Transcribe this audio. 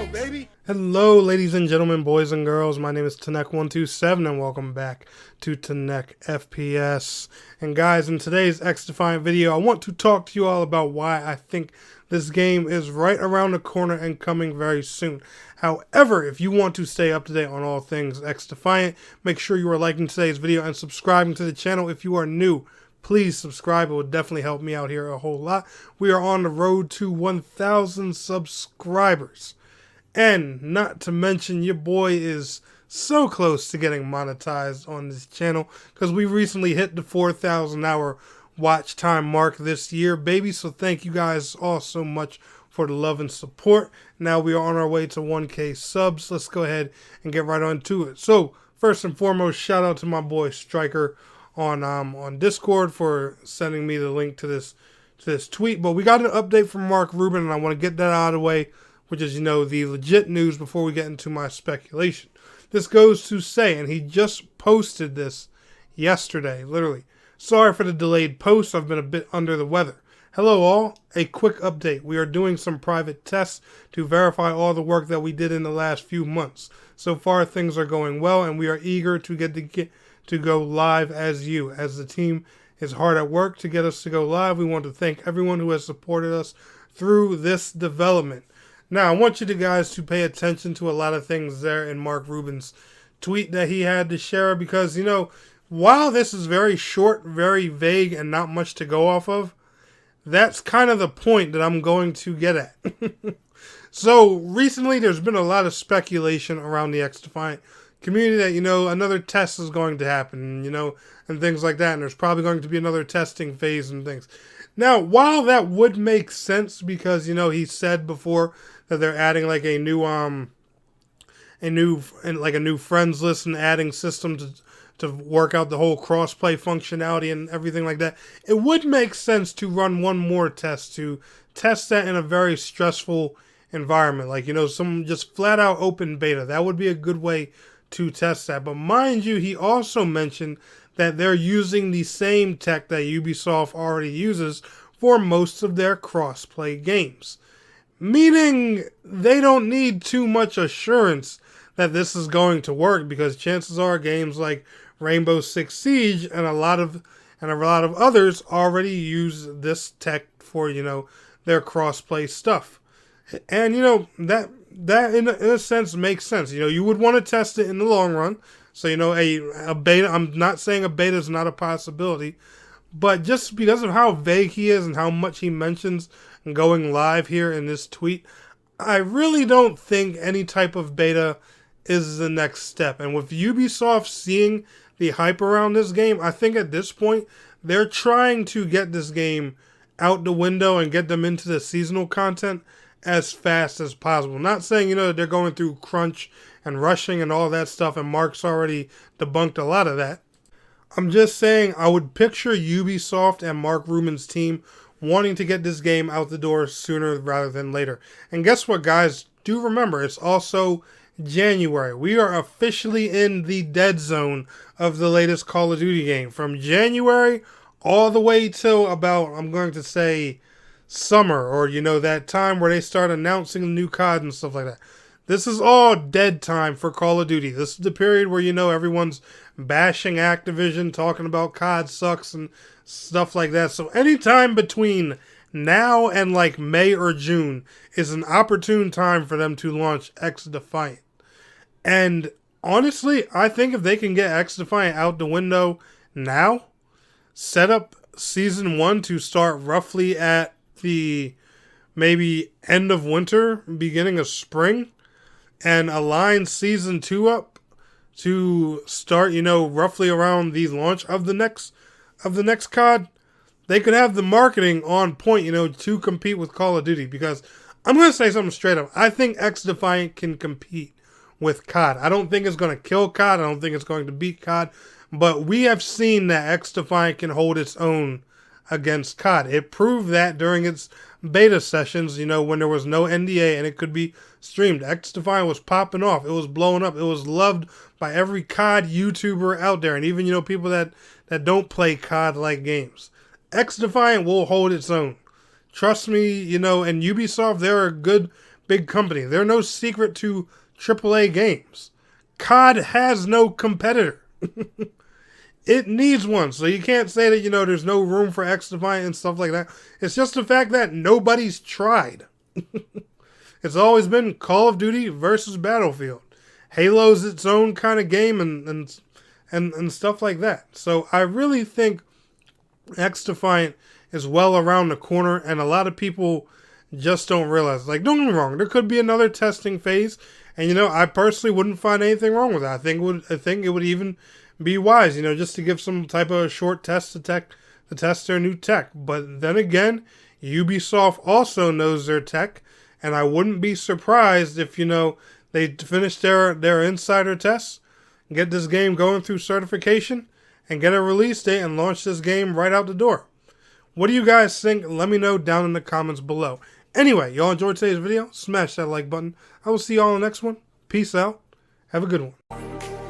on, baby. Hello, ladies and gentlemen, boys and girls. My name is Tanek127, and welcome back to Tanek FPS. And guys, in today's XDEFIANT video, I want to talk to you all about why I think this game is right around the corner and coming very soon. However, if you want to stay up to date on all things XDEFIANT, make sure you are liking today's video and subscribing to the channel. If you are new, please subscribe. It would definitely help me out here a whole lot. We are on the road to 1,000 subscribers. And not to mention, your boy is so close to getting monetized on this channel because we recently hit the 4,000 hour watch time mark this year, baby. So thank you guys all so much for the love and support. Now we are on our way to 1K subs. Let's go ahead and get right on to it. So first and foremost, shout out to my boy Striker on Discord for sending me the link to this tweet. But we got an update from Mark Rubin, and I want to get that out of the way, which is, the legit news before we get into my speculation. This goes to say, and he just posted this yesterday, literally. Sorry for the delayed post, I've been a bit under the weather. Hello all, a quick update. We are doing some private tests to verify all the work that we did in the last few months. So far things are going well, and we are eager to get to go live as the team is hard at work to get us to go live. We want to thank everyone who has supported us through this development. Now, I want you guys to pay attention to a lot of things there in Mark Rubin's tweet that he had to share because, while this is very short, very vague, and not much to go off of, that's kind of the point that I'm going to get at. So, recently there's been a lot of speculation around the XDefiant community that, another test is going to happen, and things like that, and there's probably going to be another testing phase and things. Now, while that would make sense because, he said before that they're adding like a new friends list and adding systems to work out the whole crossplay functionality and everything like that, it would make sense to run one more test to test that in a very stressful environment, like some just flat out open beta. That would be a good way to test that. But mind you, he also mentioned that they're using the same tech that Ubisoft already uses for most of their crossplay games. Meaning they don't need too much assurance that this is going to work because chances are games like Rainbow Six Siege and a lot of others already use this tech for, their crossplay stuff. And, that in a sense makes sense. You would want to test it in the long run. So, a beta, I'm not saying a beta is not a possibility, but just because of how vague he is and how much he mentions going live here in this tweet, I really don't think any type of beta is the next step. And with Ubisoft seeing the hype around this game, I think at this point, they're trying to get this game out the window and get them into the seasonal content as fast as possible. Not saying, they're going through crunch and rushing and all that stuff, and Mark's already debunked a lot of that. I'm just saying I would picture Ubisoft and Mark Rubin's team wanting to get this game out the door sooner rather than later. And guess what, guys? Do remember, it's also January. We are officially in the dead zone of the latest Call of Duty game. From January all the way till about, I'm going to say, summer, or that time where they start announcing the new COD and stuff like that. This is all dead time for Call of Duty. This is the period where everyone's bashing Activision, talking about COD sucks and stuff like that. So anytime between now and like May or June is an opportune time for them to launch XDefiant. And honestly, I think if they can get XDefiant out the window now, set up Season 1 to start roughly at the maybe end of winter, beginning of spring, and align Season 2 up to start, roughly around the launch of the next COD, they could have the marketing on point, to compete with Call of Duty. Because I'm going to say something straight up. I think XDefiant can compete with COD. I don't think it's going to kill COD. I don't think it's going to beat COD. But we have seen that XDefiant can hold its own against COD. It proved that during its beta sessions, when there was no NDA and it could be streamed. XDefiant was popping off. It was blowing up. It was loved by every COD YouTuber out there, and even, people that don't play COD-like games. XDefiant will hold its own. Trust me, and Ubisoft, they're a good big company. They're no secret to AAA games. COD has no competitor. It needs one. So you can't say that, there's no room for XDefiant and stuff like that. It's just the fact that nobody's tried. It's always been Call of Duty versus Battlefield. Halo's its own kind of game and stuff like that. So I really think XDefiant is well around the corner, and a lot of people just don't realize. Like, don't get me wrong, there could be another testing phase, and I personally wouldn't find anything wrong with that. I think it would even be wise, just to give some type of short test to test their new tech. But then again, Ubisoft also knows their tech, and I wouldn't be surprised if they finish their insider tests, get this game going through certification, and get a release date and launch this game right out the door. What do you guys think? Let me know down in the comments below. Anyway, y'all enjoyed today's video? Smash that like button. I will see y'all in the next one. Peace out. Have a good one.